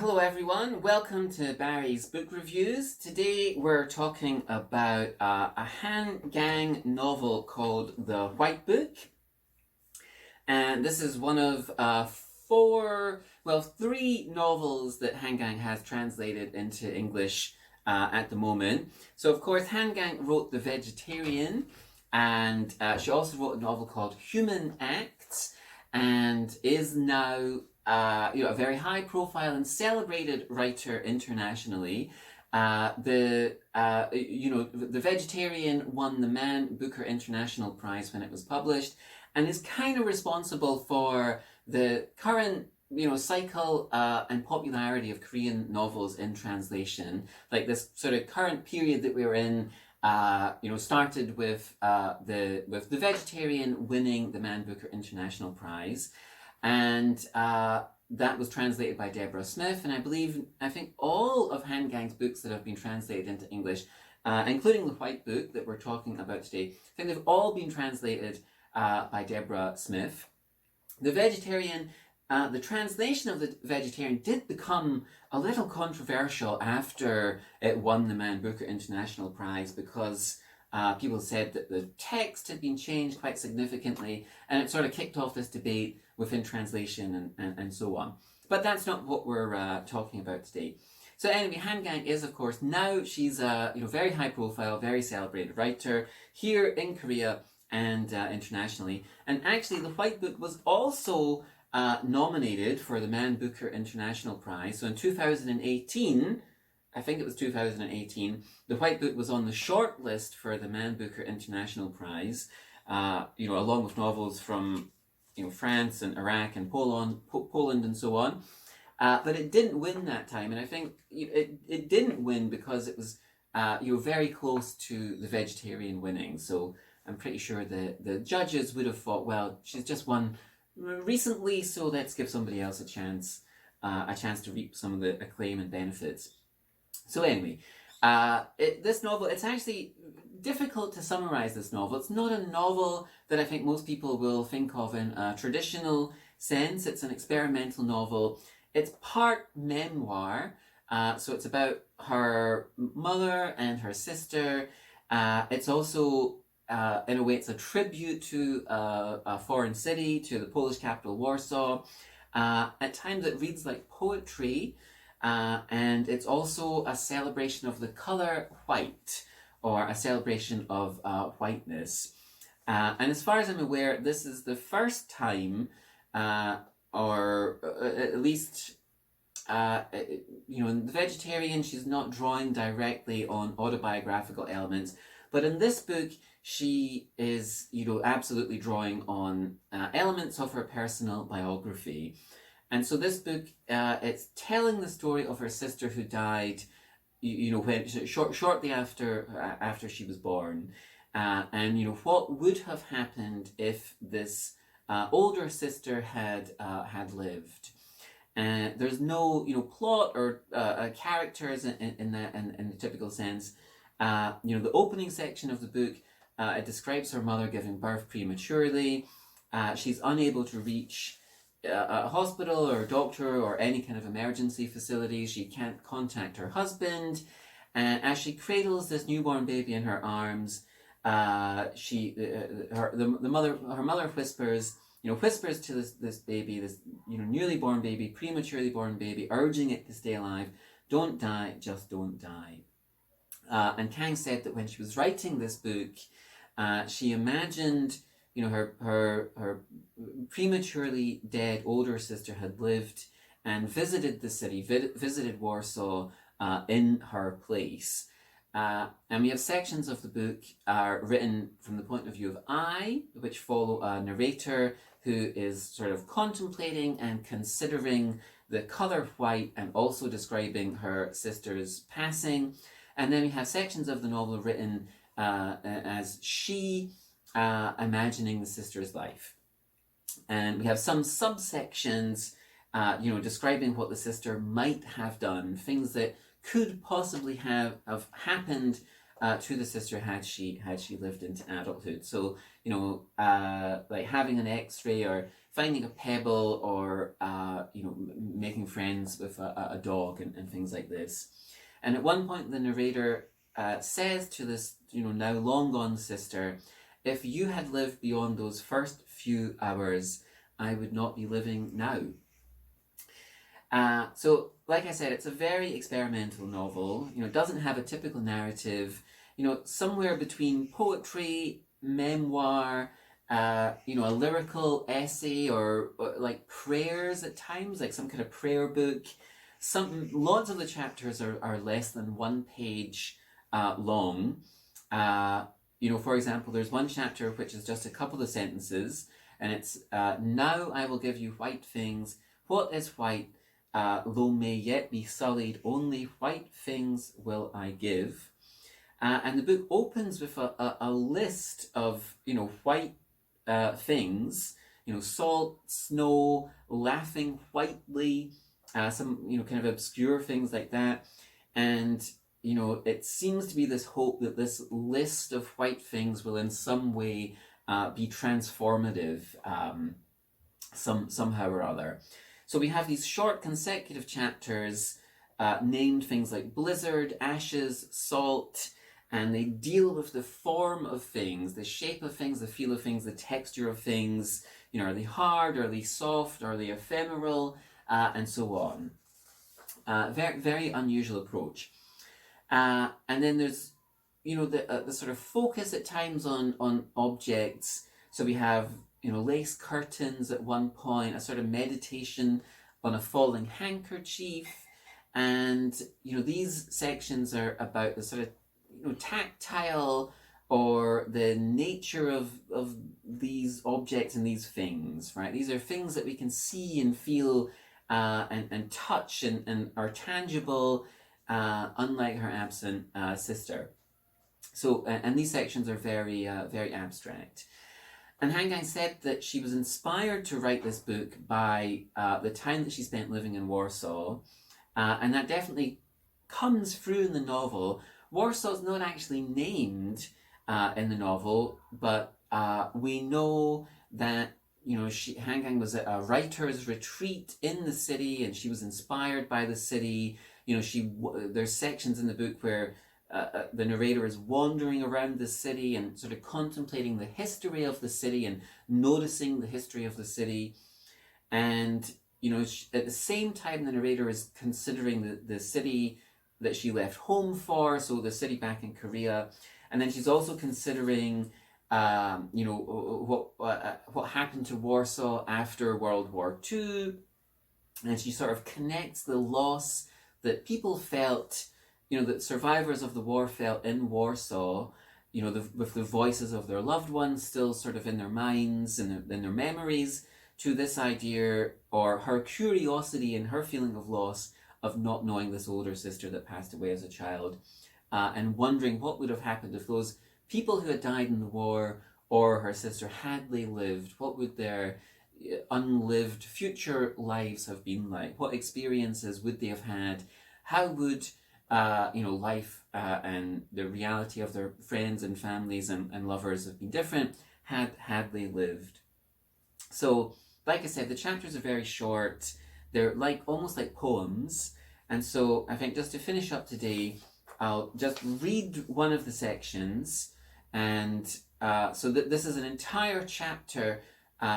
hello everyone. Welcome to Barry's Book Reviews. Today we're talking about a Han Kang novel called The White Book. And this is one of three novels that Han Kang has translated into English at the moment. So of course Han Kang wrote The Vegetarian, and she also wrote a novel called Human Acts, and is now a very high-profile and celebrated writer internationally. The Vegetarian won the Man Booker International Prize when it was published, and is kind of responsible for the current cycle and popularity of Korean novels in translation. Like this sort of current period that we're in, started with the Vegetarian winning the Man Booker International Prize. And that was translated by Deborah Smith, and I think all of Han Kang's books that have been translated into English, including The White Book that we're talking about today, I think they've all been translated by Deborah Smith. The Vegetarian, the translation of The Vegetarian did become a little controversial after it won the Man Booker International Prize, because people said that the text had been changed quite significantly, and it sort of kicked off this debate within translation and so on. But that's not what we're talking about today. So anyway, Han Kang is, of course, now she's a very high profile, very celebrated writer here in Korea and internationally. And actually, The White Book was also nominated for the Man Booker International Prize. So in 2018, I think it was 2018, The White Book was on the short list for the Man Booker International Prize, along with novels from France and Iraq and Poland and so on. But it didn't win that time, and I think it didn't win because it was very close to The Vegetarian winning. So I'm pretty sure the judges would have thought, well, she's just won recently, so let's give somebody else a chance to reap some of the acclaim and benefits. So anyway, this novel, it's actually difficult to summarize this novel. It's not a novel that I think most people will think of in a traditional sense. It's an experimental novel. It's part memoir, so it's about her mother and her sister. It's also, in a way, it's a tribute to a foreign city, to the Polish capital, Warsaw. At times it reads like poetry. And it's also a celebration of the color white, or a celebration of whiteness. And as far as I'm aware, this is the first time, or at least, in The Vegetarian, she's not drawing directly on autobiographical elements, but in this book, she is, absolutely drawing on elements of her personal biography. And so this book, it's telling the story of her sister who died, when shortly after she was born, and what would have happened if this older sister had lived. And there's no plot or characters in the typical sense. The opening section of the book, it describes her mother giving birth prematurely. She's unable to reach a hospital or a doctor or any kind of emergency facility. She can't contact her husband, and as she cradles this newborn baby in her arms, her mother whispers to this baby, this newly born baby, prematurely born baby, urging it to stay alive. Don't die, just don't die. And Kang said that when she was writing this book, she imagined her prematurely dead older sister had lived and visited the city, visited Warsaw in her place. And we have sections of the book are written from the point of view of I, which follow a narrator who is sort of contemplating and considering the color white and also describing her sister's passing. And then we have sections of the novel written as she, imagining the sister's life. And we have some subsections, describing what the sister might have done, things that could possibly have happened to the sister had she lived into adulthood. So like having an X-ray or finding a pebble or making friends with a dog and things like this. And at one point, the narrator says to this now long gone sister, "If you had lived beyond those first few hours, I would not be living now." So, like I said, it's a very experimental novel. It doesn't have a typical narrative. Somewhere between poetry, memoir, a lyrical essay, or like prayers at times, like some kind of prayer book. Lots of the chapters are less than 1 page long. For example, there's one chapter which is just a couple of sentences, and it's "Now I will give you white things. What is white? Though may yet be sullied, only white things will I give." And the book opens with a list of white things, salt, snow, laughing whitely, some kind of obscure things like that, and it seems to be this hope that this list of white things will in some way be transformative, somehow or other. So we have these short consecutive chapters named things like blizzard, ashes, salt, and they deal with the form of things, the shape of things, the feel of things, the texture of things. Are they hard? Are they soft? Are they ephemeral? And so on. Very, very unusual approach. And then there's, the sort of focus at times on objects. So we have, lace curtains at one point, a sort of meditation on a falling handkerchief. And, these sections are about the sort of, tactile or the nature of these objects and these things, right? These are things that we can see and feel and touch and are tangible, unlike her absent sister. So, and these sections are very, very abstract. And Han Kang said that she was inspired to write this book by the time that she spent living in Warsaw, and that definitely comes through in the novel. Warsaw's not actually named in the novel, but we know that Han Kang was at a writer's retreat in the city, and she was inspired by the city. There's sections in the book where the narrator is wandering around the city and sort of contemplating the history of the city and noticing the history of the city. And at the same time, the narrator is considering the city that she left home for, so the city back in Korea, and then she's also considering what happened to Warsaw after World War II, and she sort of connects the loss that people felt, that survivors of the war felt in Warsaw, with the voices of their loved ones still sort of in their minds and in their memories, to this idea, or her curiosity and her feeling of loss of not knowing this older sister that passed away as a child, and wondering what would have happened if those people who had died in the war or her sister, had they lived, what would their unlived future lives have been like? What experiences would they have had? How would life and the reality of their friends and families and lovers have been different had they lived? So, like I said, the chapters are very short. They're almost like poems. And so I think just to finish up today, I'll just read one of the sections. And so this is an entire chapter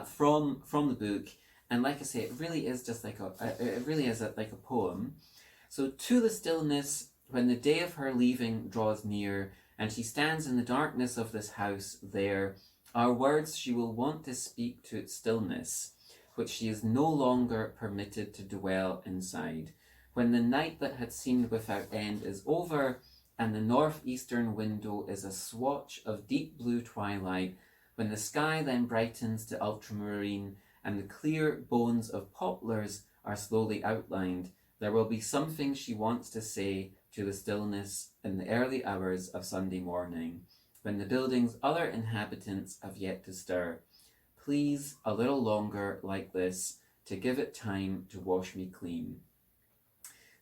from the book. And like I say, it really is just like a poem. So, "To the stillness, when the day of her leaving draws near, and she stands in the darkness of this house there, are words she will want to speak to its stillness, which she is no longer permitted to dwell inside. When the night that had seemed without end is over, and the northeastern window is a swatch of deep blue twilight, when the sky then brightens to ultramarine, and the clear bones of poplars are slowly outlined, there will be something she wants to say to the stillness in the early hours of Sunday morning, when the building's other inhabitants have yet to stir. Please, a little longer like this, to give it time to wash me clean."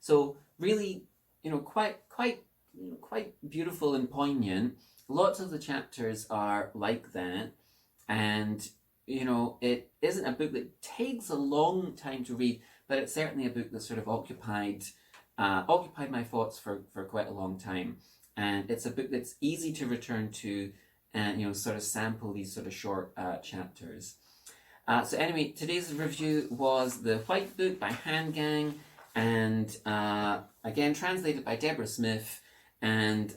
So really, quite quite beautiful and poignant. Lots of the chapters are like that, and it isn't a book that takes a long time to read, but it's certainly a book that sort of occupied my thoughts for quite a long time. And it's a book that's easy to return to and sort of sample these sort of short chapters. So anyway, today's review was The White Book by Han Kang, and again translated by Deborah Smith, and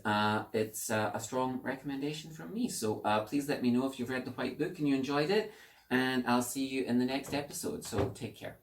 it's a strong recommendation from me. So please let me know if you've read The White Book and you enjoyed it, and I'll see you in the next episode. So take care.